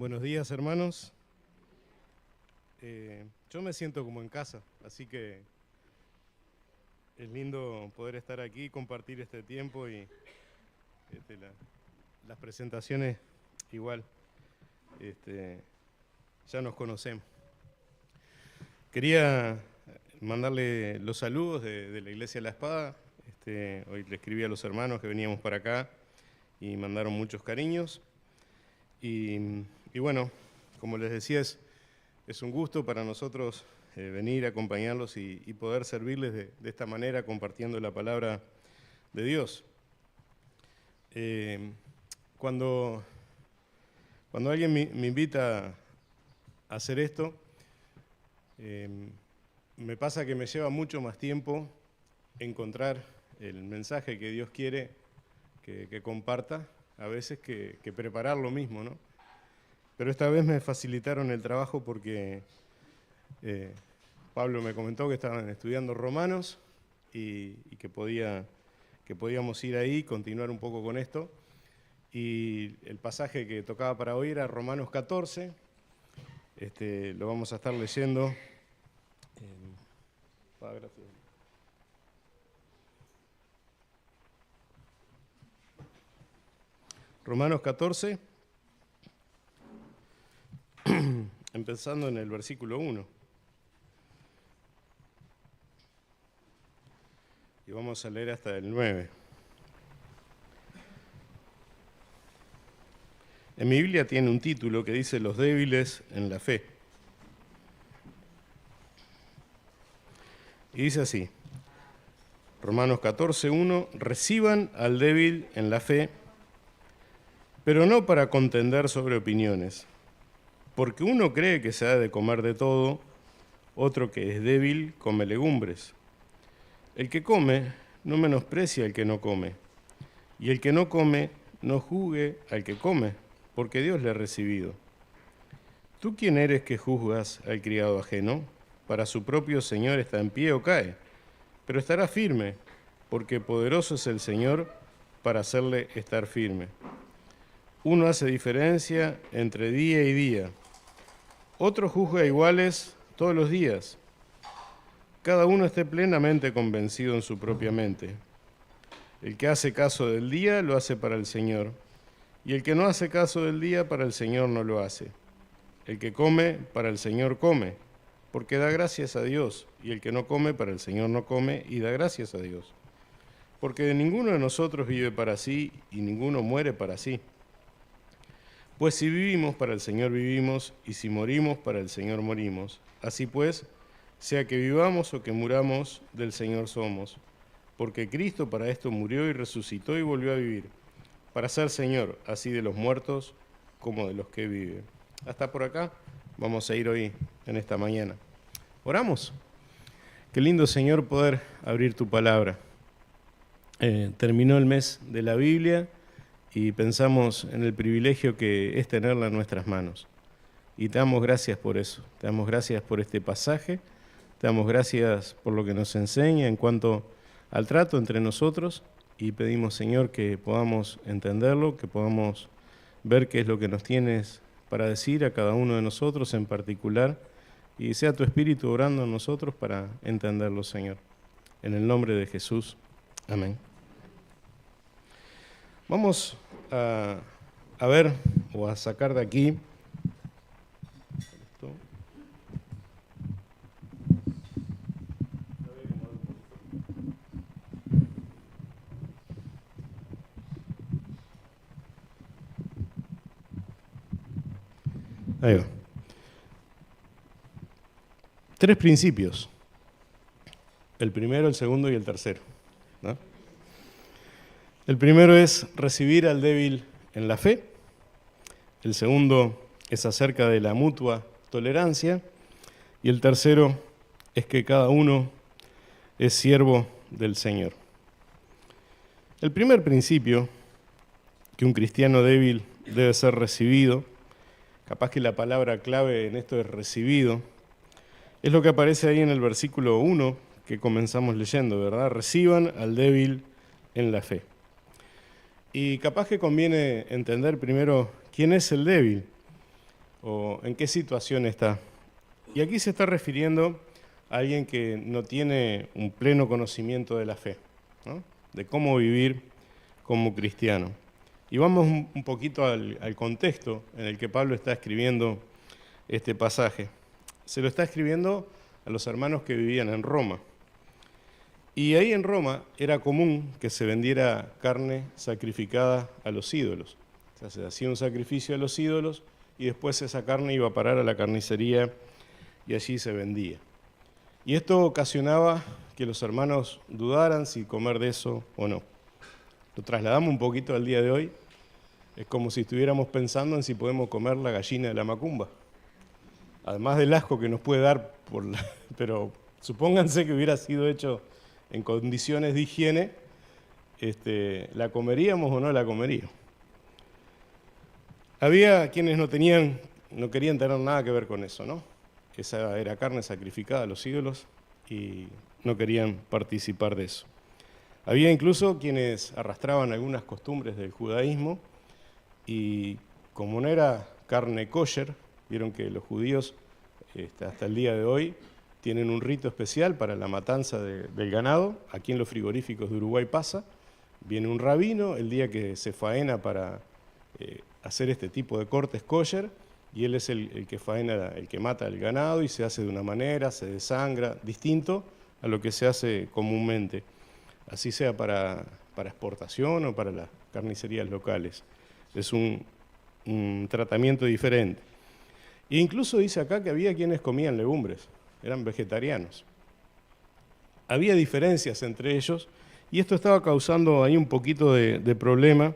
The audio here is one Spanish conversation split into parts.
Buenos días, hermanos. Yo me siento como en casa, así que es lindo poder estar aquí, compartir este tiempo y las presentaciones igual, ya nos conocemos. Quería mandarle los saludos de la Iglesia de la Espada. Hoy le escribí a los hermanos que veníamos para acá y mandaron muchos cariños. Y bueno, como les decía, es un gusto para nosotros venir a acompañarlos y poder servirles de esta manera, compartiendo la palabra de Dios. Cuando alguien me invita a hacer esto, me pasa que me lleva mucho más tiempo encontrar el mensaje que Dios quiere que comparta, a veces que preparar lo mismo, ¿no? Pero esta vez me facilitaron el trabajo porque Pablo me comentó que estaban estudiando Romanos y que podíamos ir ahí y continuar un poco con esto. Y el pasaje que tocaba para hoy era Romanos 14. Lo vamos a estar leyendo. Gracias. Romanos 14, empezando en el versículo 1. Y vamos a leer hasta el 9. En mi Biblia tiene un título que dice Los débiles en la fe. Y dice así, Romanos 14, 1, reciban al débil en la fe, pero no para contender sobre opiniones, porque uno cree que se ha de comer de todo, otro que es débil come legumbres. El que come no menosprecia al que no come, y el que no come no juzgue al que come, porque Dios le ha recibido. ¿Tú quién eres que juzgas al criado ajeno? Para su propio Señor está en pie o cae, pero estará firme, porque poderoso es el Señor para hacerle estar firme. Uno hace diferencia entre día y día, otro juzga iguales todos los días. Cada uno esté plenamente convencido en su propia mente. El que hace caso del día lo hace para el Señor, y el que no hace caso del día para el Señor no lo hace. El que come para el Señor come, porque da gracias a Dios, y el que no come para el Señor no come y da gracias a Dios. Porque ninguno de nosotros vive para sí y ninguno muere para sí. Pues si vivimos, para el Señor vivimos, y si morimos, para el Señor morimos. Así pues, sea que vivamos o que muramos, del Señor somos. Porque Cristo para esto murió y resucitó y volvió a vivir, para ser Señor, así de los muertos como de los que viven. Hasta por acá vamos a ir hoy, en esta mañana. ¿Oramos? Qué lindo, Señor, poder abrir tu palabra. Terminó el mes de la Biblia y pensamos en el privilegio que es tenerla en nuestras manos. Y te damos gracias por eso, te damos gracias por este pasaje, te damos gracias por lo que nos enseña en cuanto al trato entre nosotros y pedimos, Señor, que podamos entenderlo, que podamos ver qué es lo que nos tienes para decir a cada uno de nosotros en particular y sea tu Espíritu orando en nosotros para entenderlo, Señor. En el nombre de Jesús, amén. Vamos a ver o a sacar de aquí ahí va. 3 principios. El primero, el segundo y el tercero, ¿no? El primero es recibir al débil en la fe. El segundo es acerca de la mutua tolerancia. Y el tercero es que cada uno es siervo del Señor. El primer principio, que un cristiano débil debe ser recibido, capaz que la palabra clave en esto es recibido, es lo que aparece ahí en el versículo 1 que comenzamos leyendo, ¿verdad? Reciban al débil en la fe. Y capaz que conviene entender primero quién es el débil. ¿O en qué situación está? Y aquí se está refiriendo a alguien que no tiene un pleno conocimiento de la fe, ¿no? De cómo vivir como cristiano. Y vamos un poquito al contexto en el que Pablo está escribiendo este pasaje. Se lo está escribiendo a los hermanos que vivían en Roma. Y ahí en Roma era común que se vendiera carne sacrificada a los ídolos. O sea, se hacía un sacrificio a los ídolos y después esa carne iba a parar a la carnicería y allí se vendía. Y esto ocasionaba que los hermanos dudaran si comer de eso o no. Lo trasladamos un poquito al día de hoy. Es como si estuviéramos pensando en si podemos comer la gallina de la macumba. Además del asco que nos puede dar, pero supónganse que hubiera sido hecho en condiciones de higiene, ¿la comeríamos o no la comeríamos? Había quienes no querían tener nada que ver con eso, ¿no? Esa era carne sacrificada a los ídolos y no querían participar de eso. Había incluso quienes arrastraban algunas costumbres del judaísmo y como no era carne kosher, vieron que los judíos hasta el día de hoy tienen un rito especial para la matanza del ganado. Aquí en los frigoríficos de Uruguay pasa, viene un rabino el día que se faena para hacer este tipo de cortes kosher, y él es el que faena, el que mata el ganado y se hace de una manera, se desangra, distinto a lo que se hace comúnmente, así sea para exportación o para las carnicerías locales. Es un tratamiento diferente. E incluso dice acá que había quienes comían legumbres, eran vegetarianos. Había diferencias entre ellos y esto estaba causando ahí un poquito de problema,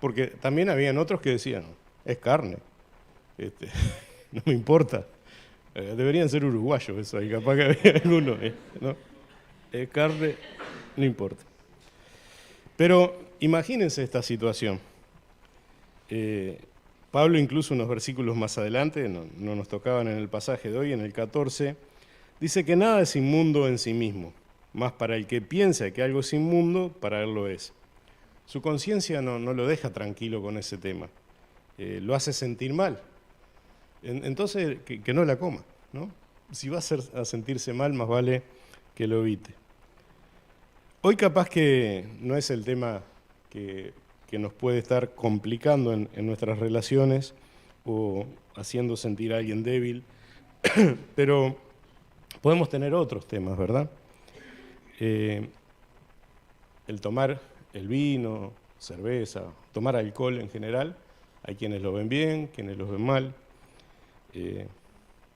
porque también habían otros que decían, es carne, no me importa, deberían ser uruguayos eso, y capaz que había algunos, ¿no? Es carne, no importa. Pero imagínense esta situación. Pablo incluso unos versículos más adelante, no nos tocaban en el pasaje de hoy, en el 14, dice que nada es inmundo en sí mismo, mas para el que piensa que algo es inmundo, para él lo es. Su conciencia no lo deja tranquilo con ese tema, lo hace sentir mal. Entonces, que no la coma, ¿no? Si va a sentirse mal, más vale que lo evite. Hoy capaz que no es el tema que nos puede estar complicando en nuestras relaciones o haciendo sentir a alguien débil, pero podemos tener otros temas, ¿verdad? El tomar el vino, cerveza, tomar alcohol en general, hay quienes lo ven bien, quienes lo ven mal.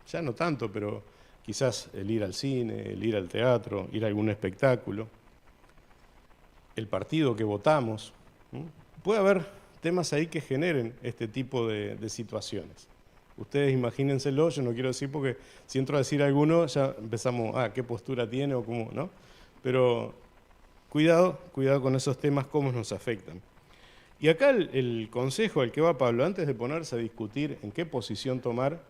Ya no tanto, pero quizás el ir al cine, el ir al teatro, ir a algún espectáculo, el partido que votamos. Puede haber temas ahí que generen este tipo de situaciones. Ustedes imagínenselo, yo no quiero decir porque si entro a decir alguno ya empezamos, qué postura tiene o cómo, ¿no? Pero cuidado con esos temas, cómo nos afectan. Y acá el consejo al que va Pablo, antes de ponerse a discutir en qué posición tomar,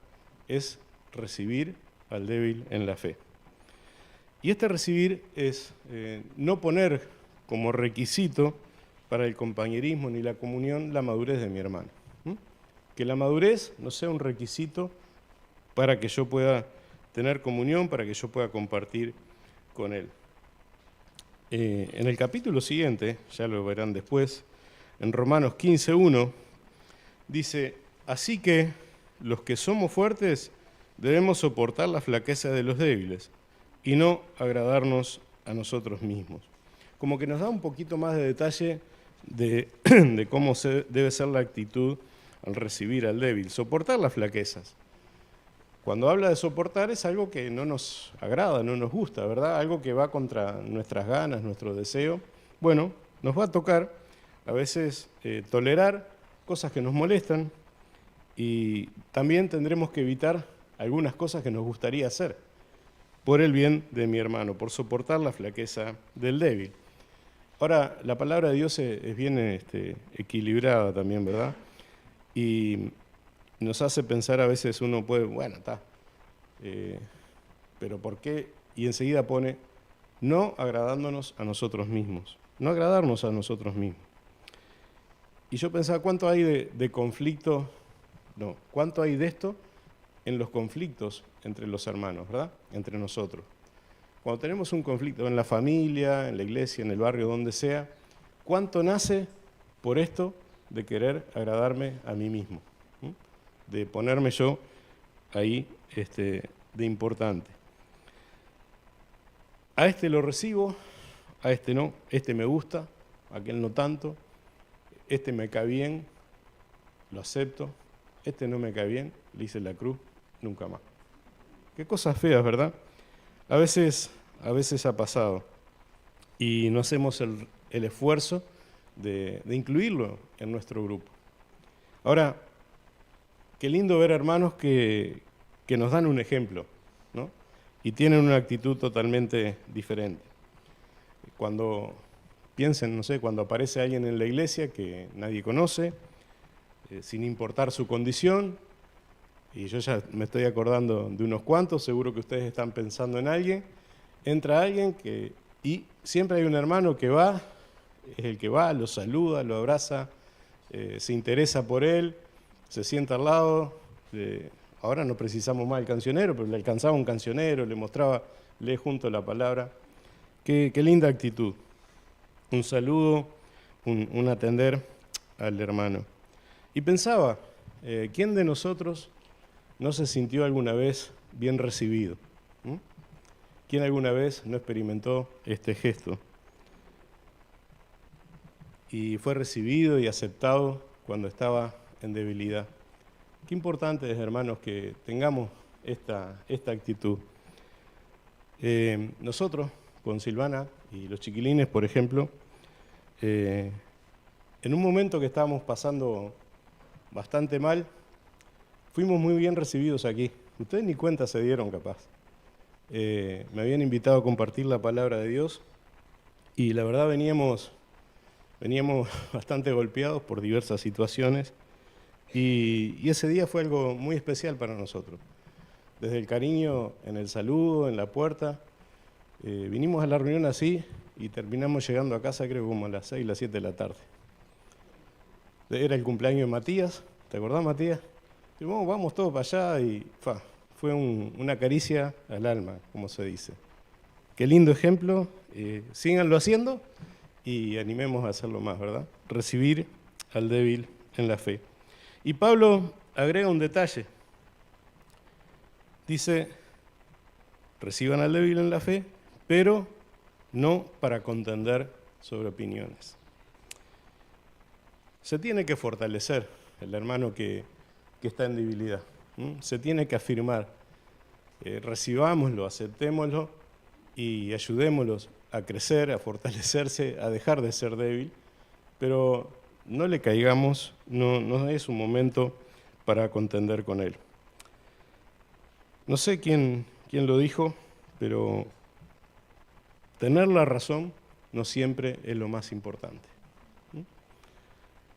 es recibir al débil en la fe. Y este recibir es no poner como requisito para el compañerismo ni la comunión la madurez de mi hermano. Que la madurez no sea un requisito para que yo pueda tener comunión, para que yo pueda compartir con él. En el capítulo siguiente, ya lo verán después, en Romanos 15:1, dice, así que los que somos fuertes debemos soportar la flaqueza de los débiles y no agradarnos a nosotros mismos. Como que nos da un poquito más de detalle de cómo debe ser la actitud al recibir al débil, soportar las flaquezas. Cuando habla de soportar es algo que no nos agrada, no nos gusta, ¿verdad? Algo que va contra nuestras ganas, nuestro deseo. Bueno, nos va a tocar a veces tolerar cosas que nos molestan y también tendremos que evitar algunas cosas que nos gustaría hacer por el bien de mi hermano, por soportar la flaqueza del débil. Ahora, la palabra de Dios es bien equilibrada también, ¿verdad? Y nos hace pensar a veces uno puede, bueno, está, pero ¿por qué? Y enseguida pone, no agradándonos a nosotros mismos, no agradarnos a nosotros mismos. Y yo pensaba, ¿cuánto hay de conflicto No, ¿cuánto hay de esto en los conflictos entre los hermanos, ¿verdad? Entre nosotros. Cuando tenemos un conflicto en la familia, en la iglesia, en el barrio, donde sea, ¿cuánto nace por esto de querer agradarme a mí mismo? ¿Mm? De ponerme yo ahí de importante. A este lo recibo, a este no, este me gusta, aquel no tanto, este me cae bien, lo acepto, este no me cae bien, le hice la cruz, nunca más. Qué cosas feas, ¿verdad? A veces ha pasado y no hacemos el esfuerzo de incluirlo en nuestro grupo. Ahora, qué lindo ver hermanos que nos dan un ejemplo, ¿no? Y tienen una actitud totalmente diferente. Cuando piensen, no sé, cuando aparece alguien en la iglesia que nadie conoce, sin importar su condición, y yo ya me estoy acordando de unos cuantos, seguro que ustedes están pensando en alguien, entra alguien y siempre hay un hermano que va, es el que va, lo saluda, lo abraza, se interesa por él, se sienta al lado. Ahora no precisamos más el cancionero, pero le alcanzaba un cancionero, le mostraba, lee junto la palabra. Qué linda actitud. Un saludo, un atender al hermano. Y pensaba, ¿quién de nosotros no se sintió alguna vez bien recibido? ¿Quién alguna vez no experimentó este gesto? Y fue recibido y aceptado cuando estaba en debilidad. Qué importante es, hermanos, que tengamos esta actitud. Nosotros, con Silvana y los chiquilines, por ejemplo, en un momento que estábamos pasando bastante mal, fuimos muy bien recibidos aquí. Ustedes ni cuenta se dieron, capaz. Me habían invitado a compartir la palabra de Dios y la verdad veníamos bastante golpeados por diversas situaciones y ese día fue algo muy especial para nosotros. Desde el cariño en el saludo, en la puerta, vinimos a la reunión así y terminamos llegando a casa creo como a las 6, las 7 de la tarde. Era el cumpleaños de Matías, ¿te acordás, Matías? Y vamos todos para allá y fue una caricia al alma, como se dice. Qué lindo ejemplo, síganlo haciendo y animemos a hacerlo más, ¿verdad? Recibir al débil en la fe. Y Pablo agrega un detalle. Dice, reciban al débil en la fe, pero no para contender sobre opiniones. Se tiene que fortalecer el hermano que está en debilidad. Se tiene que afirmar. Recibámoslo, aceptémoslo y ayudémoslos a crecer, a fortalecerse, a dejar de ser débil, pero no le caigamos, no es un momento para contender con él. No sé quién lo dijo, pero tener la razón no siempre es lo más importante.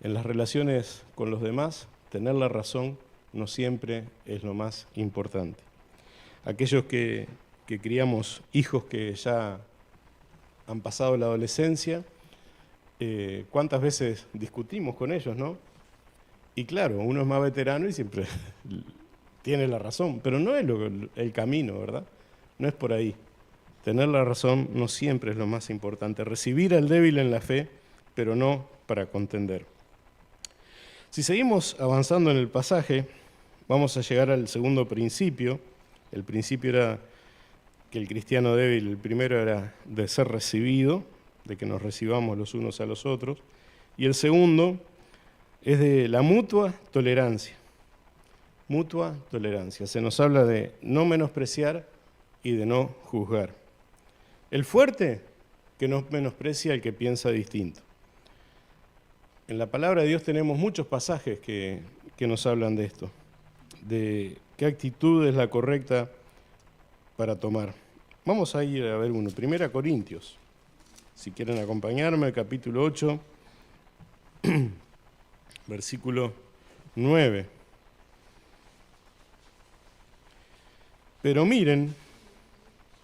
En las relaciones con los demás, tener la razón no siempre es lo más importante. Aquellos que criamos hijos que ya han pasado la adolescencia, ¿cuántas veces discutimos con ellos, no? Y claro, uno es más veterano y siempre tiene la razón, pero no es el camino, ¿verdad? No es por ahí. Tener la razón no siempre es lo más importante. Recibir al débil en la fe, pero no para contender. Si seguimos avanzando en el pasaje, vamos a llegar al segundo principio. El principio era que el cristiano débil, el primero era de ser recibido, de que nos recibamos los unos a los otros, y el segundo es de la mutua tolerancia. Mutua tolerancia. Se nos habla de no menospreciar y de no juzgar. El fuerte que no menosprecia al que piensa distinto. En la palabra de Dios tenemos muchos pasajes que nos hablan de esto, de qué actitud es la correcta para tomar. Vamos a ir a ver uno, 1 Corintios, si quieren acompañarme, capítulo 8, versículo 9. Pero miren,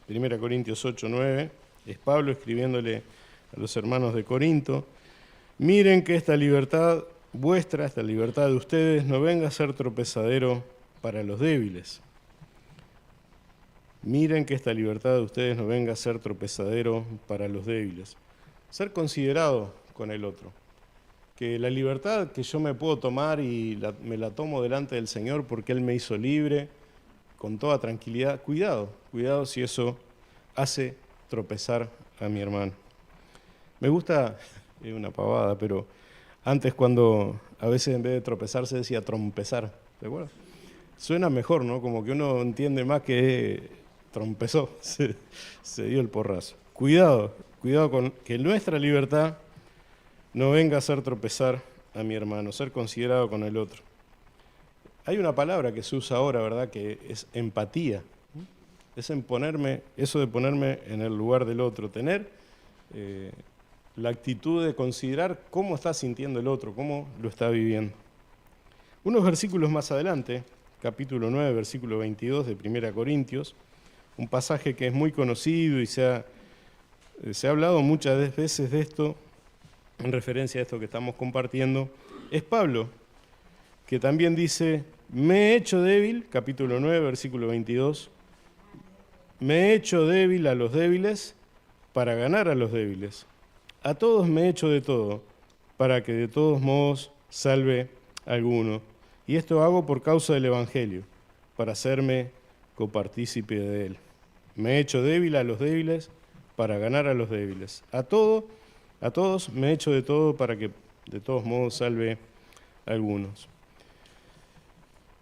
1 Corintios 8, 9, es Pablo escribiéndole a los hermanos de Corinto, miren que esta libertad esta libertad de ustedes, no venga a ser tropezadero para los débiles. Miren que esta libertad de ustedes no venga a ser tropezadero para los débiles. Ser considerado con el otro. Que la libertad que yo me puedo tomar y me la tomo delante del Señor porque Él me hizo libre, con toda tranquilidad. Cuidado si eso hace tropezar a mi hermano. Me gusta, es una pavada, pero antes cuando a veces en vez de tropezar se decía trompezar, ¿te acuerdas? Suena mejor, ¿no? Como que uno entiende más que trompezó, se dio el porrazo. Cuidado con que nuestra libertad no venga a hacer tropezar a mi hermano, ser considerado con el otro. Hay una palabra que se usa ahora, ¿verdad?, que es empatía. Es eso de ponerme en el lugar del otro, tener la actitud de considerar cómo está sintiendo el otro, cómo lo está viviendo. Unos versículos más adelante, capítulo 9, versículo 22 de 1 Corintios, un pasaje que es muy conocido y se ha hablado muchas veces de esto, en referencia a esto que estamos compartiendo, es Pablo, que también dice, me he hecho débil, capítulo 9, versículo 22, me he hecho débil a los débiles para ganar a los débiles. A todos me he hecho de todo, para que de todos modos salve a alguno. Y esto hago por causa del Evangelio, para hacerme copartícipe de él. Me he hecho débil a los débiles para ganar a los débiles. A todos me he hecho de todo para que de todos modos salve a algunos.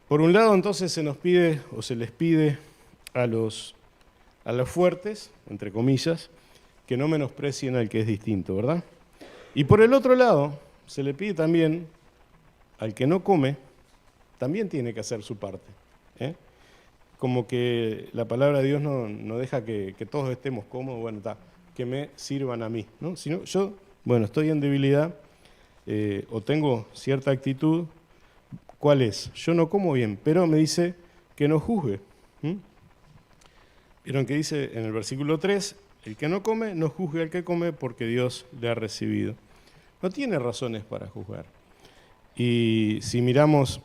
Por un lado, entonces, se les pide a los fuertes, entre comillas, que no menosprecien al que es distinto, ¿verdad? Y por el otro lado, se le pide también al que no come, también tiene que hacer su parte, ¿eh? Como que la palabra de Dios no deja que todos estemos cómodos, bueno, que me sirvan a mí, ¿no? Sino yo, estoy en debilidad o tengo cierta actitud. ¿Cuál es? Yo no como bien, pero me dice que no juzgue. ¿Vieron que dice en el versículo 3? El que no come, no juzgue al que come porque Dios le ha recibido. No tiene razones para juzgar. Y si miramos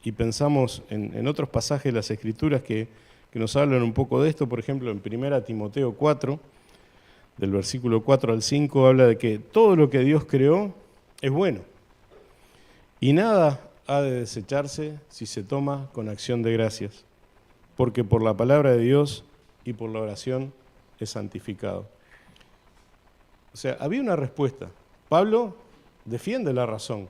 y pensamos en otros pasajes de las Escrituras que nos hablan un poco de esto, por ejemplo, en 1 Timoteo 4, del versículo 4 al 5, habla de que todo lo que Dios creó es bueno. Y nada ha de desecharse si se toma con acción de gracias, porque por la palabra de Dios y por la oración es santificado. O sea, había una respuesta. Pablo defiende la razón,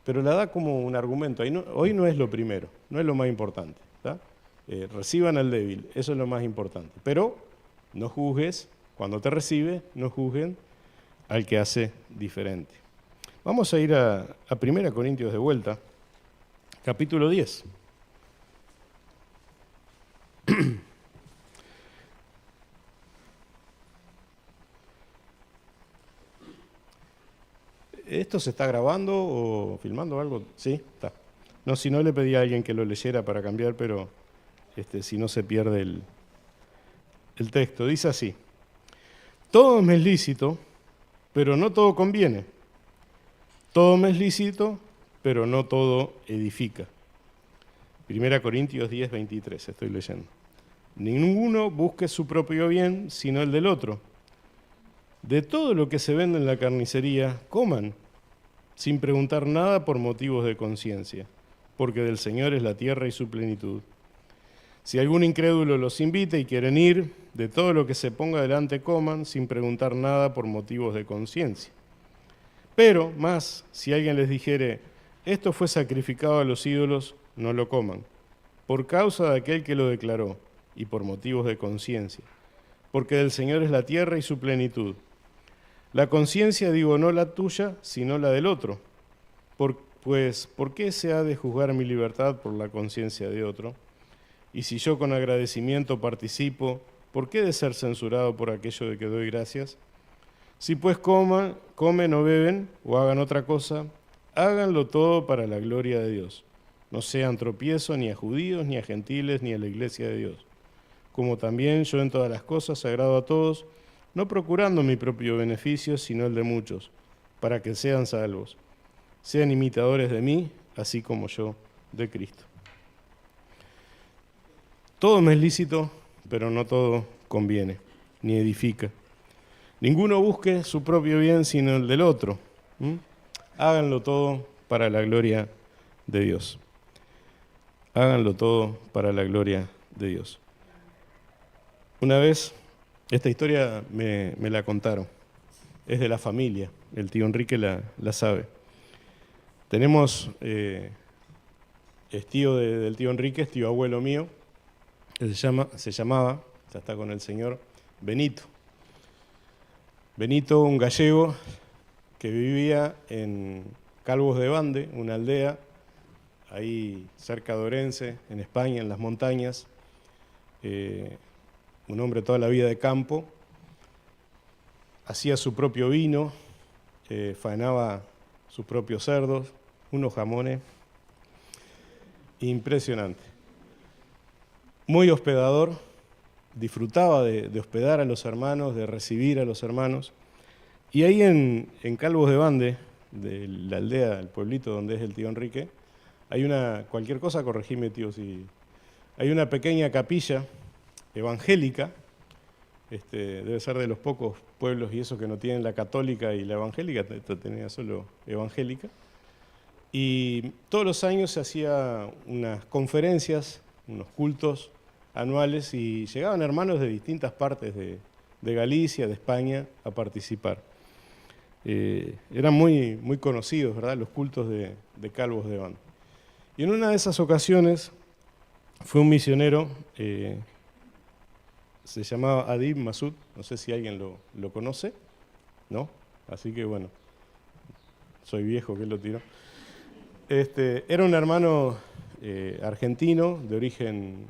pero la da como un argumento. Hoy no es lo primero, no es lo más importante, ¿tá? Reciban al débil, eso es lo más importante. Pero no juzgues, cuando te recibe, no juzguen al que hace diferente. Vamos a ir a 1 Corintios de vuelta, capítulo 10. ¿Esto se está grabando o filmando algo? Sí, está. No, si no le pedí a alguien que lo leyera para cambiar, pero si no se pierde el texto. Dice así: todo me es lícito, pero no todo conviene. Todo me es lícito, pero no todo edifica. 1 Corintios 10, 23, estoy leyendo. Ninguno busque su propio bien, sino el del otro. De todo lo que se vende en la carnicería, coman, sin preguntar nada por motivos de conciencia, porque del Señor es la tierra y su plenitud. Si algún incrédulo los invita y quieren ir, de todo lo que se ponga delante coman, sin preguntar nada por motivos de conciencia. Pero, más, si alguien les dijere, esto fue sacrificado a los ídolos, no lo coman, por causa de aquel que lo declaró, y por motivos de conciencia, porque del Señor es la tierra y su plenitud. La conciencia, digo, no la tuya, sino la del otro. Pues, ¿por qué se ha de juzgar mi libertad por la conciencia de otro? Y si yo con agradecimiento participo, ¿por qué he de ser censurado por aquello de que doy gracias? Si pues comen o beben o hagan otra cosa, háganlo todo para la gloria de Dios. No sean tropiezo ni a judíos, ni a gentiles, ni a la iglesia de Dios. Como también yo en todas las cosas agrado a todos, no procurando mi propio beneficio, sino el de muchos, para que sean salvos. sean imitadores de mí, así como yo de Cristo. Todo me es lícito, pero no todo conviene, ni edifica. Ninguno busque su propio bien, sino el del otro. Háganlo todo para la gloria de Dios. Háganlo todo para la gloria de Dios. Una vez, esta historia me la contaron. Es de la familia, el tío Enrique la sabe. Tenemos, es tío del tío Enrique, es tío abuelo mío, que se llamaba, ya está con el Señor, Benito. Benito, un gallego que vivía en Calvos de Bande, una aldea, ahí cerca de Orense, en España, en las montañas. Un hombre toda la vida de campo. Hacía su propio vino, faenaba sus propios cerdos, unos jamones. Impresionante. Muy hospedador, disfrutaba de hospedar a los hermanos, de recibir a los hermanos. Y ahí en Calvos de Bande, de la aldea, el pueblito donde es el tío Enrique, hay cualquier cosa, corregime tío, si hay una pequeña capilla evangélica, debe ser de los pocos pueblos y eso que no tienen la católica y la evangélica, tenía solo evangélica. Y todos los años se hacían unas conferencias, unos cultos anuales y llegaban hermanos de distintas partes de Galicia, de España, a participar. Eran muy, muy conocidos, ¿verdad?, los cultos de Calvos de Bande. Y en una de esas ocasiones fue un misionero, se llamaba Adib Masud, no sé si alguien lo conoce, ¿no? Así que bueno, soy viejo que lo tiró. Era un hermano argentino, de origen,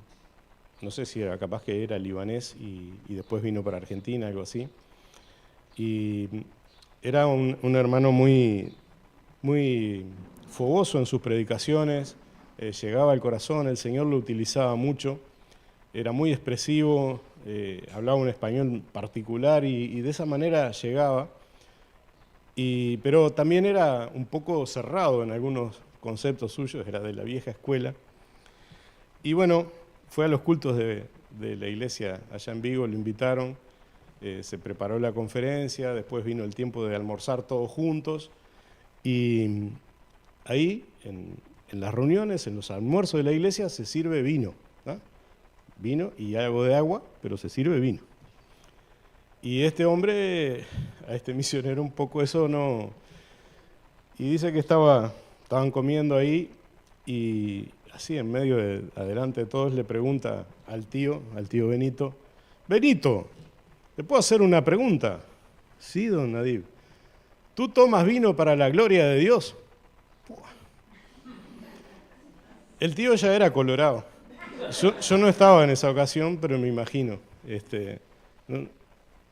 no sé si era, capaz que era libanés y después vino para Argentina, algo así. Y era un hermano muy, muy fogoso en sus predicaciones, llegaba al corazón, el Señor lo utilizaba mucho, era muy expresivo, hablaba un español particular y de esa manera llegaba. Pero también era un poco cerrado en algunos conceptos suyos, era de la vieja escuela. Y bueno, fue a los cultos de la iglesia allá en Vigo, lo invitaron, se preparó la conferencia, después vino el tiempo de almorzar todos juntos. Y ahí, en las reuniones, en los almuerzos de la iglesia, se sirve vino, ¿no? Vino y algo de agua, pero se sirve vino. Y este hombre, a este misionero un poco eso no... Y dice que estaban comiendo ahí y así en medio adelante de todos le pregunta al tío Benito, Benito, ¿te puedo hacer una pregunta? Sí, don Nadib. ¿Tú tomas vino para la gloria de Dios? El tío ya era colorado. Yo no estaba en esa ocasión, pero me imagino.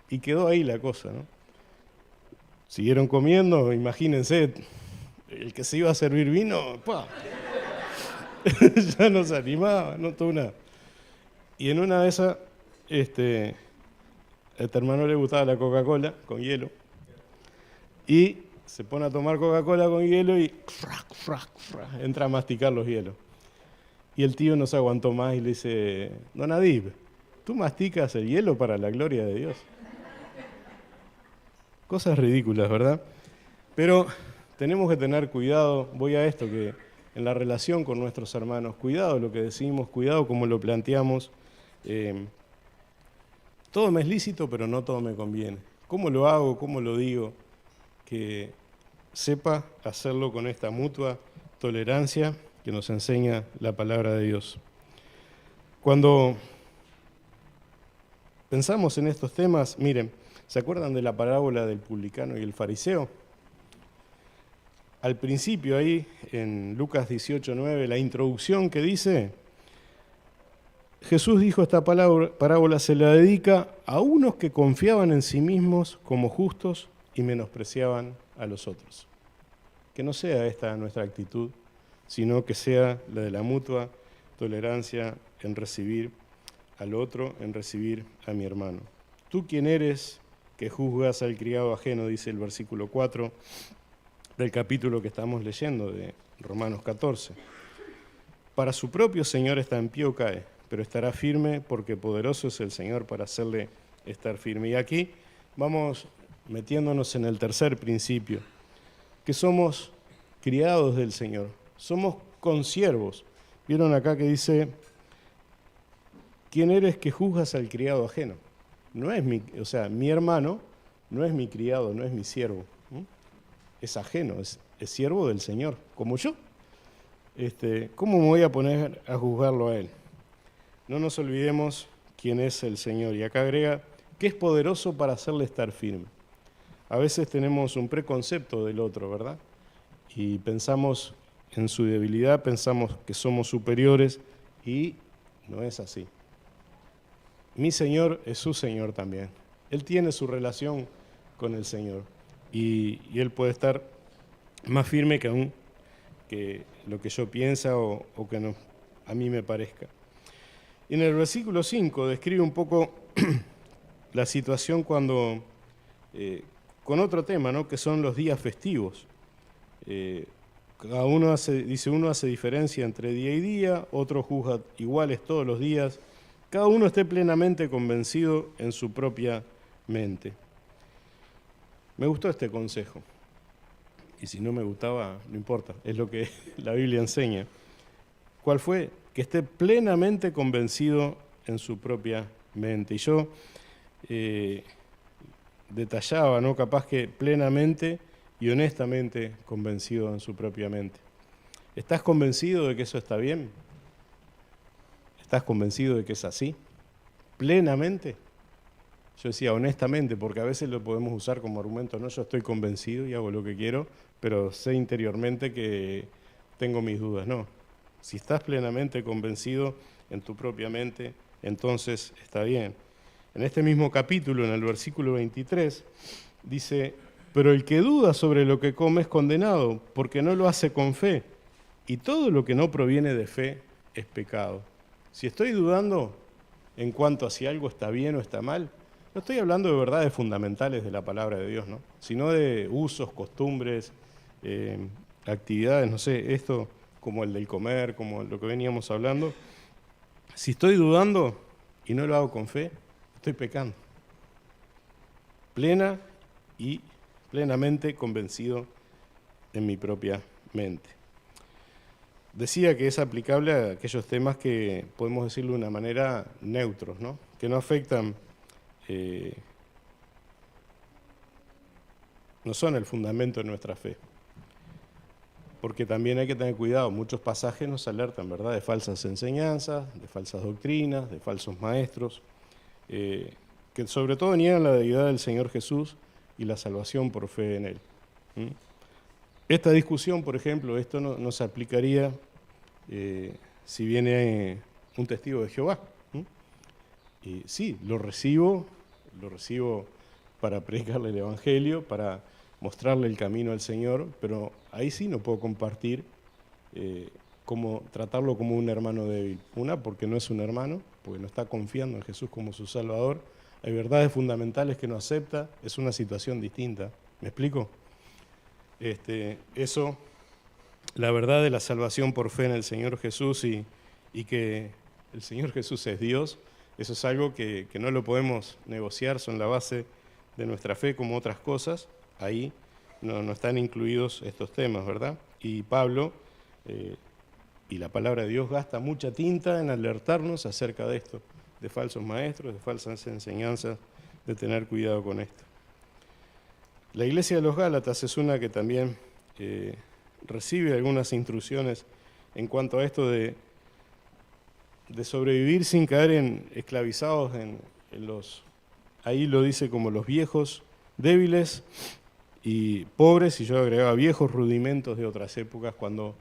Y quedó ahí la cosa, ¿no? Siguieron comiendo, imagínense, el que se iba a servir vino, ya no se animaba, no tuvo nada. Y en una de esas, a este hermano le gustaba la Coca-Cola con hielo, y se pone a tomar Coca-Cola con hielo y entra a masticar los hielos. Y el tío no se aguantó más y le dice, don Adib, ¿tú masticas el hielo para la gloria de Dios? Cosas ridículas, ¿verdad? Pero tenemos que tener cuidado, voy a esto, que en la relación con nuestros hermanos, cuidado lo que decimos, cuidado como lo planteamos. Todo me es lícito, pero no todo me conviene. ¿Cómo lo hago? ¿Cómo lo digo? Que sepa hacerlo con esta mutua tolerancia que nos enseña la palabra de Dios. Cuando pensamos en estos temas, miren, ¿se acuerdan de la parábola del publicano y el fariseo? Al principio ahí, en Lucas 18:9, la introducción que dice, Jesús dijo esta parábola se la dedica a unos que confiaban en sí mismos como justos y menospreciaban a los otros. Que no sea esta nuestra actitud, sino que sea la de la mutua tolerancia en recibir al otro, en recibir a mi hermano. ¿Tú quién eres que juzgas al criado ajeno?, dice el versículo 4. del capítulo que estamos leyendo de Romanos 14. Para su propio Señor está en pie o cae, pero estará firme porque poderoso es el Señor para hacerle estar firme. Y aquí vamos metiéndonos en el tercer principio, que somos criados del Señor, somos consiervos. ¿Vieron acá que dice, ¿quién eres que juzgas al criado ajeno? No es mi hermano no es mi criado, no es mi siervo, es ajeno, es siervo del Señor, como yo. ¿Cómo me voy a poner a juzgarlo a él? No nos olvidemos quién es el Señor. Y acá agrega que es poderoso para hacerle estar firme. A veces tenemos un preconcepto del otro, ¿verdad? Y pensamos en su debilidad, pensamos que somos superiores y no es así. Mi Señor es su Señor también. Él tiene su relación con el Señor y Él puede estar más firme que aún que lo que yo piensa o que no, a mí me parezca. Y en el versículo 5 describe un poco la situación cuando, con otro tema, ¿no? Que son los días festivos. Cada uno hace diferencia entre día y día, otro juzga iguales todos los días. Cada uno esté plenamente convencido en su propia mente. Me gustó este consejo. Y si no me gustaba, no importa, es lo que la Biblia enseña. ¿Cuál fue? Que esté plenamente convencido en su propia mente. Y yo detallaba, ¿no? Capaz que plenamente y honestamente convencido en su propia mente. ¿Estás convencido de que eso está bien? ¿Estás convencido de que es así? ¿Plenamente? Yo decía honestamente, porque a veces lo podemos usar como argumento, no, yo estoy convencido y hago lo que quiero, pero sé interiormente que tengo mis dudas. No, si estás plenamente convencido en tu propia mente, entonces está bien. En este mismo capítulo, en el versículo 23, dice, pero el que duda sobre lo que come es condenado, porque no lo hace con fe, y todo lo que no proviene de fe es pecado. Si estoy dudando en cuanto a si algo está bien o está mal, no estoy hablando de verdades fundamentales de la palabra de Dios, ¿no? Sino de usos, costumbres, actividades, no sé, esto como el del comer, como lo que veníamos hablando. Si estoy dudando y no lo hago con fe, estoy pecando. Plena y plenamente convencido en mi propia mente. Decía que es aplicable a aquellos temas que podemos decirlo de una manera neutros, ¿no? Que no afectan, no son el fundamento de nuestra fe. Porque también hay que tener cuidado, muchos pasajes nos alertan, ¿verdad?, de falsas enseñanzas, de falsas doctrinas, de falsos maestros, que sobre todo niegan la deidad del Señor Jesús y la salvación por fe en Él. Esta discusión, por ejemplo, esto no se aplicaría si viene un testigo de Jehová. Y sí, lo recibo para predicarle el Evangelio, para mostrarle el camino al Señor, pero ahí sí no puedo compartir tratarlo como un hermano débil. Una, porque no es un hermano, porque no está confiando en Jesús como su Salvador. Hay verdades fundamentales que no acepta, es una situación distinta. ¿Me explico? Eso, la verdad de la salvación por fe en el Señor Jesús y que el Señor Jesús es Dios, eso es algo que no lo podemos negociar, son la base de nuestra fe como otras cosas. Ahí no están incluidos estos temas, ¿verdad? Y Pablo y la palabra de Dios gasta mucha tinta en alertarnos acerca de esto, de falsos maestros, de falsas enseñanzas, de tener cuidado con esto. La iglesia de los Gálatas es una que también recibe algunas instrucciones en cuanto a esto de sobrevivir sin caer esclavizados en los, ahí lo dice como los viejos, débiles y pobres, y yo agregaba viejos rudimentos de otras épocas cuando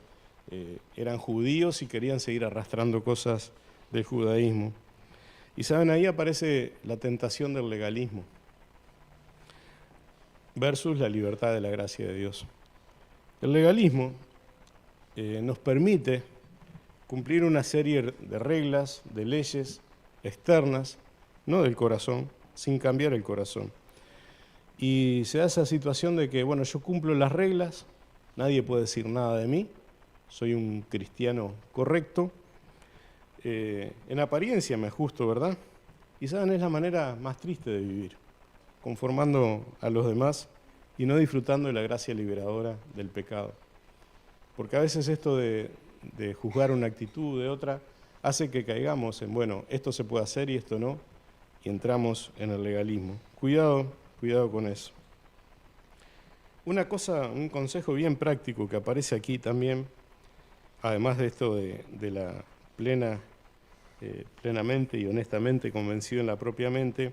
eran judíos y querían seguir arrastrando cosas del judaísmo. Y saben, ahí aparece la tentación del legalismo versus la libertad de la gracia de Dios. El legalismo nos permite cumplir una serie de reglas, de leyes externas, no del corazón, sin cambiar el corazón. Y se da esa situación de que, bueno, yo cumplo las reglas, nadie puede decir nada de mí, soy un cristiano correcto, en apariencia me ajusto, ¿verdad? Y saben, es la manera más triste de vivir, conformando a los demás y no disfrutando de la gracia liberadora del pecado. Porque a veces esto de juzgar una actitud de otra hace que caigamos en, bueno, esto se puede hacer y esto no, y entramos en el legalismo. Cuidado con eso. Una cosa, un consejo bien práctico que aparece aquí también, además de esto de la plenamente y honestamente convencido en la propia mente,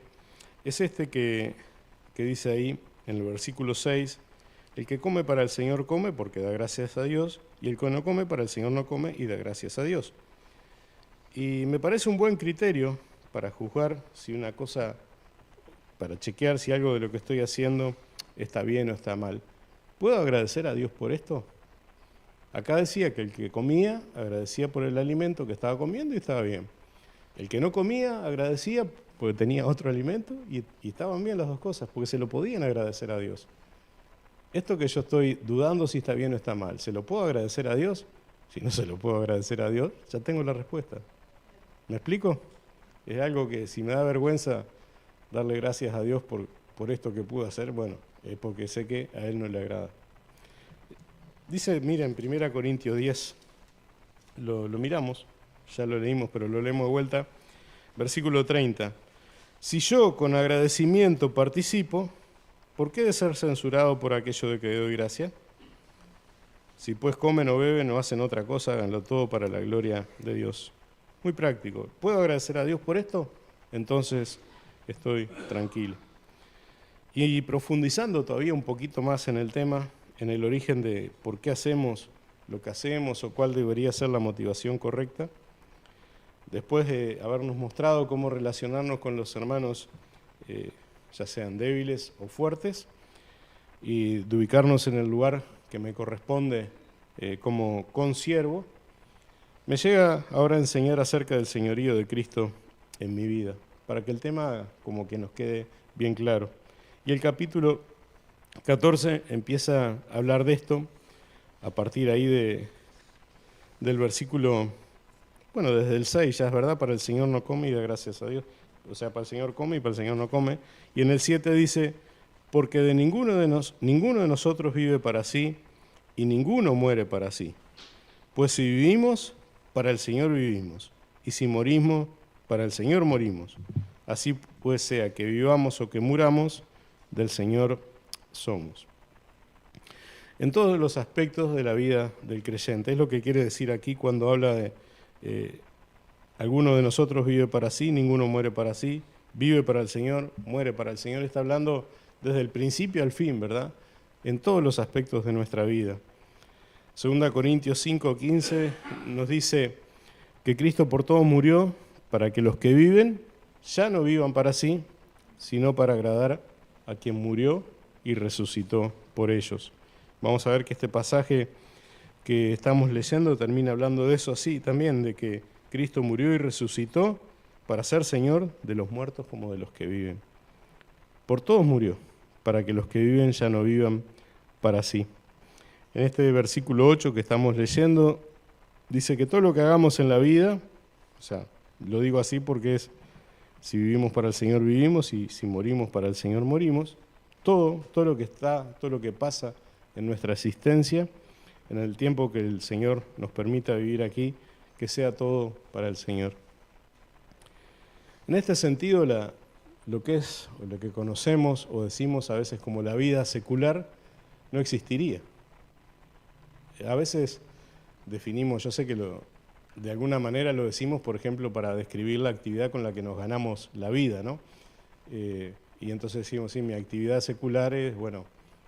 es este que dice ahí en el versículo 6, el que come para el Señor come porque da gracias a Dios, y el que no come para el Señor no come y da gracias a Dios. Y me parece un buen criterio para juzgar si una cosa, para chequear si algo de lo que estoy haciendo está bien o está mal. ¿Puedo agradecer a Dios por esto? Acá decía que el que comía agradecía por el alimento que estaba comiendo y estaba bien. El que no comía agradecía porque tenía otro alimento y estaban bien las dos cosas, porque se lo podían agradecer a Dios. Esto que yo estoy dudando si está bien o está mal, ¿se lo puedo agradecer a Dios? Si no se lo puedo agradecer a Dios, ya tengo la respuesta. ¿Me explico? Es algo que si me da vergüenza darle gracias a Dios por esto que pude hacer, bueno, es porque sé que a Él no le agrada. Dice, miren, 1 Corintios 10, lo miramos, ya lo leímos, pero lo leemos de vuelta, versículo 30. Si yo con agradecimiento participo, ¿por qué de ser censurado por aquello de que doy gracia? Si pues comen o beben o hacen otra cosa, háganlo todo para la gloria de Dios. Muy práctico. ¿Puedo agradecer a Dios por esto? Entonces estoy tranquilo. Y profundizando todavía un poquito más en el tema, en el origen de por qué hacemos lo que hacemos o cuál debería ser la motivación correcta, después de habernos mostrado cómo relacionarnos con los hermanos, ya sean débiles o fuertes, y de ubicarnos en el lugar que me corresponde como consiervo, me llega ahora a enseñar acerca del señorío de Cristo en mi vida, para que el tema como que nos quede bien claro. Y el capítulo 14 empieza a hablar de esto, a partir ahí del versículo, bueno, desde el 6 ya es verdad, para el Señor no come y da gracias a Dios. O sea, para el Señor come y para el Señor no come. Y en el 7 dice, porque de ninguno de nosotros vive para sí y ninguno muere para sí. Pues si vivimos, para el Señor vivimos, y si morimos, para el Señor morimos. Así pues sea que vivamos o que muramos, del Señor somos. En todos los aspectos de la vida del creyente, es lo que quiere decir aquí cuando habla de alguno de nosotros vive para sí, ninguno muere para sí, vive para el Señor, muere para el Señor. Está hablando desde el principio al fin, ¿verdad? En todos los aspectos de nuestra vida. 2 Corintios 5:15 nos dice que Cristo por todos murió para que los que viven ya no vivan para sí, sino para agradar a quien murió y resucitó por ellos. Vamos a ver que este pasaje que estamos leyendo termina hablando de eso así también, de que Cristo murió y resucitó para ser Señor de los muertos como de los que viven. Por todos murió, para que los que viven ya no vivan para sí. En este versículo 8 que estamos leyendo, dice que todo lo que hagamos en la vida, o sea, lo digo así porque es, si vivimos para el Señor vivimos y si morimos para el Señor morimos, todo lo que está, todo lo que pasa en nuestra existencia, en el tiempo que el Señor nos permita vivir aquí, que sea todo para el Señor. En este sentido, lo que es, o lo que conocemos o decimos a veces como la vida secular, no existiría. A veces definimos, yo sé que de alguna manera lo decimos, por ejemplo, para describir la actividad con la que nos ganamos la vida, ¿no? Y entonces decimos, sí, mi actividad secular es, bueno,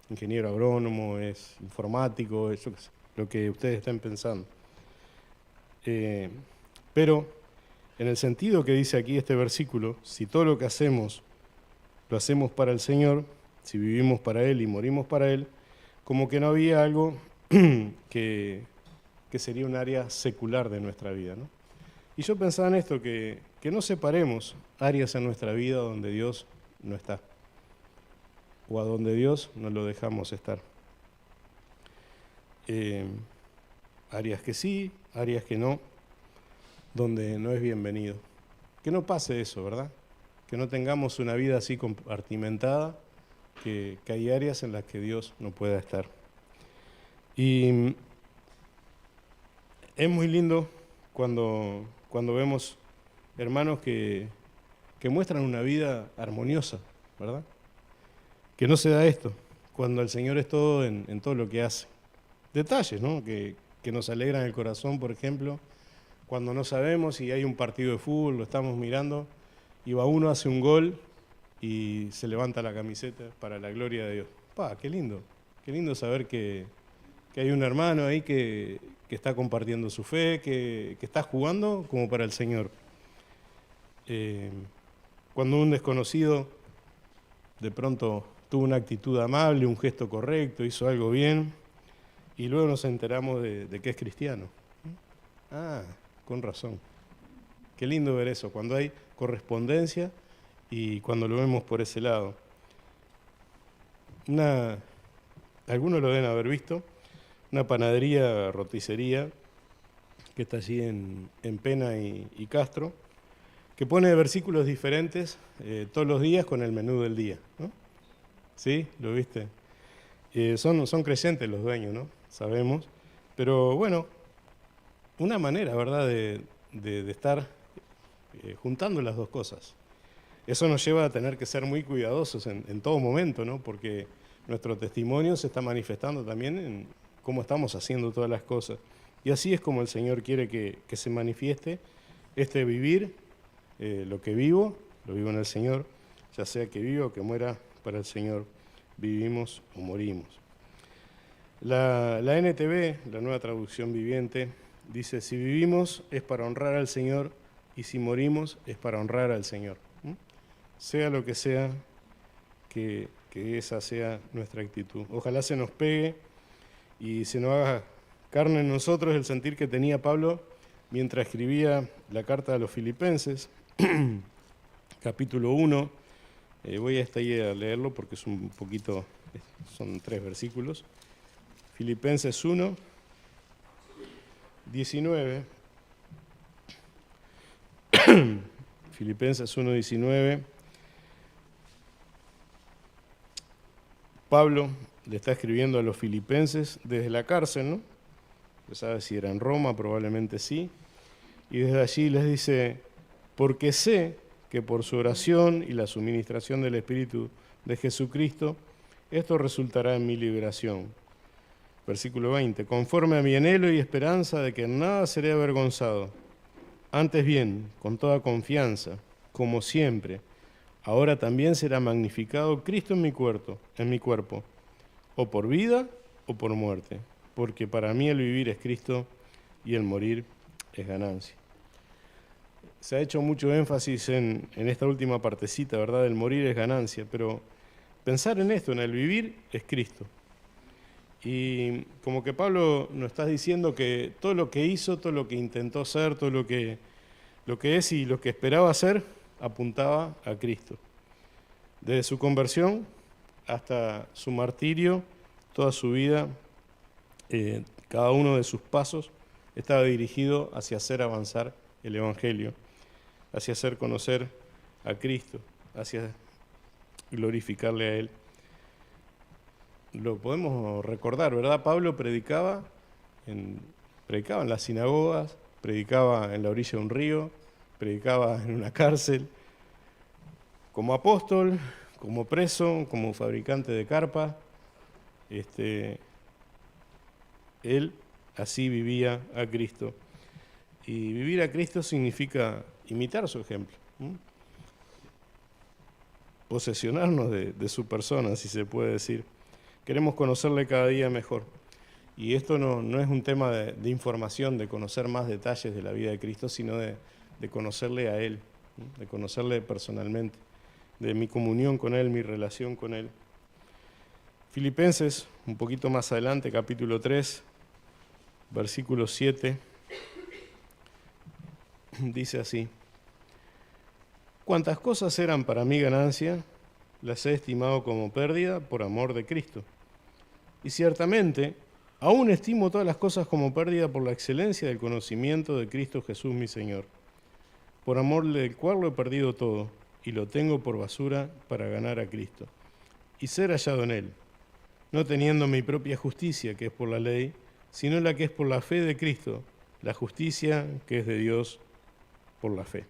ingeniero agrónomo, es informático, es lo que ustedes estén pensando. Pero en el sentido que dice aquí este versículo, si todo lo que hacemos lo hacemos para el Señor, si vivimos para Él y morimos para Él, como que no había algo que sería un área secular de nuestra vida, ¿no? Y yo pensaba en esto, que no separemos áreas en nuestra vida donde Dios no está, o a donde Dios no lo dejamos estar. eh, áreas que sí, áreas que no, donde no es bienvenido. Que no pase eso, ¿verdad? Que no tengamos una vida así compartimentada, que hay áreas en las que Dios no pueda estar. Y es muy lindo cuando vemos hermanos que muestran una vida armoniosa, ¿verdad? Que no se da esto, cuando el Señor es todo en todo lo que hace. Detalles, ¿no? Que nos alegran el corazón, por ejemplo, cuando no sabemos si hay un partido de fútbol, lo estamos mirando, y va uno, hace un gol y se levanta la camiseta para la gloria de Dios. ¡Pah, qué lindo saber que hay un hermano ahí que está compartiendo su fe, que está jugando como para el Señor. Cuando un desconocido de pronto tuvo una actitud amable, un gesto correcto, hizo algo bien, y luego nos enteramos de que es cristiano. Ah, con razón. Qué lindo ver eso, cuando hay correspondencia y cuando lo vemos por ese lado. Algunos lo deben haber visto, una panadería, roticería, que está allí en Pena y Castro, que pone versículos diferentes todos los días con el menú del día, ¿no? ¿Sí? ¿Lo viste? Son creyentes los dueños, ¿no? Sabemos. Pero bueno, una manera, ¿verdad?, de estar juntando las dos cosas. Eso nos lleva a tener que ser muy cuidadosos en todo momento, ¿no? Porque nuestro testimonio se está manifestando también en cómo estamos haciendo todas las cosas. Y así es como el Señor quiere que se manifieste este vivir. Lo que vivo, lo vivo en el Señor, ya sea que viva o que muera para el Señor, vivimos o morimos. La NTV, la Nueva Traducción Viviente, dice: si vivimos es para honrar al Señor y si morimos es para honrar al Señor. Sea lo que sea, que esa sea nuestra actitud. Ojalá se nos pegue y se nos haga carne en nosotros el sentir que tenía Pablo mientras escribía la carta a los Filipenses, capítulo 1, voy hasta ahí a leerlo porque es un poquito, son 3 versículos. Filipenses 1, 19. Filipenses 1, 19. Pablo le está escribiendo a los filipenses desde la cárcel, ¿no? No sabe si era en Roma, probablemente sí. Y desde allí les dice: porque sé que por su oración y la suministración del Espíritu de Jesucristo, esto resultará en mi liberación. Versículo 20, conforme a mi anhelo y esperanza de que en nada seré avergonzado, antes bien, con toda confianza, como siempre, ahora también será magnificado Cristo en mi cuerpo, o por vida o por muerte, porque para mí el vivir es Cristo y el morir es ganancia. Se ha hecho mucho énfasis en esta última partecita, ¿verdad? El morir es ganancia, pero pensar en esto, en el vivir, es Cristo. Y como que Pablo nos está diciendo que todo lo que hizo, todo lo que intentó ser, todo lo que es y lo que esperaba ser, apuntaba a Cristo. Desde su conversión hasta su martirio, toda su vida, cada uno de sus pasos estaba dirigido hacia hacer avanzar el Evangelio, hacia hacer conocer a Cristo, hacia glorificarle a Él. Lo podemos recordar, ¿verdad? Pablo predicaba en las sinagogas, predicaba en la orilla de un río, predicaba en una cárcel, como apóstol, como preso, como fabricante de carpa. Él así vivía a Cristo. Y vivir a Cristo significa imitar su ejemplo, posesionarnos de su persona, si se puede decir. Queremos conocerle cada día mejor. Y esto no es un tema de información, de conocer más detalles de la vida de Cristo, sino de conocerle a Él, de conocerle personalmente, de mi comunión con Él, mi relación con Él. Filipenses, un poquito más adelante, capítulo 3, versículo 7, dice así: cuantas cosas eran para mí ganancia, las he estimado como pérdida por amor de Cristo. Y ciertamente Aún estimo todas las cosas como pérdida por la excelencia del conocimiento de Cristo Jesús mi Señor, por amor del cual lo he perdido todo, y lo tengo por basura para ganar a Cristo, y ser hallado en Él, no teniendo mi propia justicia, que es por la ley, sino la que es por la fe de Cristo, la justicia que es de Dios por la fe.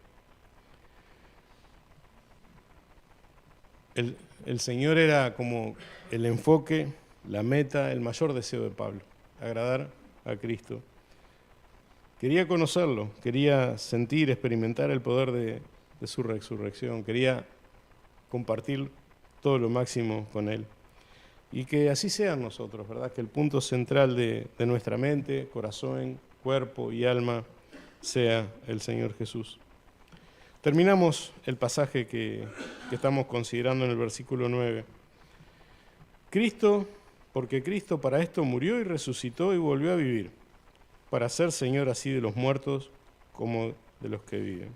El Señor era como el enfoque, la meta, el mayor deseo de Pablo, agradar a Cristo. Quería conocerlo, quería sentir, experimentar el poder de su resurrección, quería compartir todo lo máximo con Él. Y que así sean nosotros, ¿verdad? Que el punto central de nuestra mente, corazón, cuerpo y alma sea el Señor Jesús. Terminamos el pasaje que estamos considerando en el versículo 9. Porque Cristo para esto murió y resucitó y volvió a vivir, para ser Señor así de los muertos como de los que viven.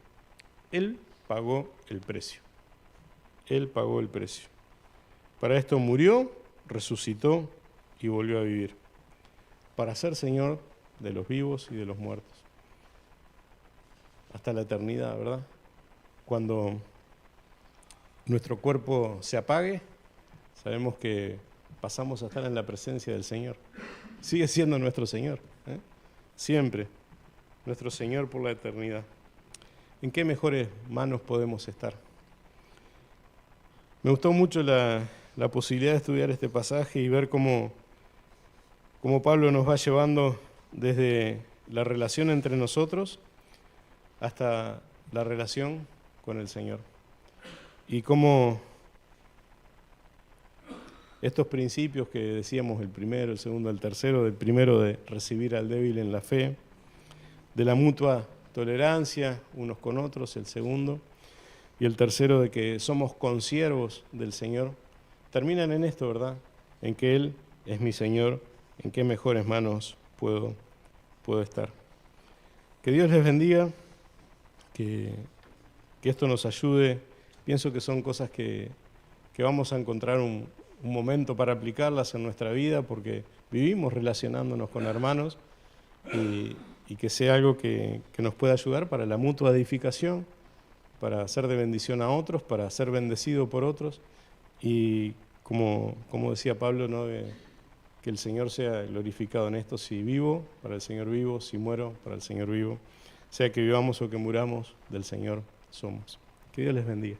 Él pagó el precio. Él pagó el precio. Para esto murió, resucitó y volvió a vivir, para ser Señor de los vivos y de los muertos. Hasta la eternidad, ¿verdad? Cuando nuestro cuerpo se apague, sabemos que pasamos a estar en la presencia del Señor. Sigue siendo nuestro Señor, ¿eh? Siempre, nuestro Señor por la eternidad. ¿En qué mejores manos podemos estar? Me gustó mucho la posibilidad de estudiar este pasaje y ver cómo Pablo nos va llevando desde la relación entre nosotros hasta la relación con el Señor. Y cómo estos principios que decíamos, el primero, el segundo, el tercero, del primero de recibir al débil en la fe, de la mutua tolerancia unos con otros, el segundo, y el tercero de que somos consiervos del Señor, terminan en esto, ¿verdad? En que Él es mi Señor, en qué mejores manos puedo estar. Que Dios les bendiga, que esto nos ayude. Pienso que son cosas que vamos a encontrar un momento para aplicarlas en nuestra vida, porque vivimos relacionándonos con hermanos, y que sea algo que nos pueda ayudar para la mutua edificación, para ser de bendición a otros, para ser bendecido por otros, y como decía Pablo, ¿no? Que el Señor sea glorificado en esto. Si vivo, para el Señor vivo; si muero, para el Señor vivo. Sea que vivamos o que muramos, del Señor somos. Que Dios les bendiga.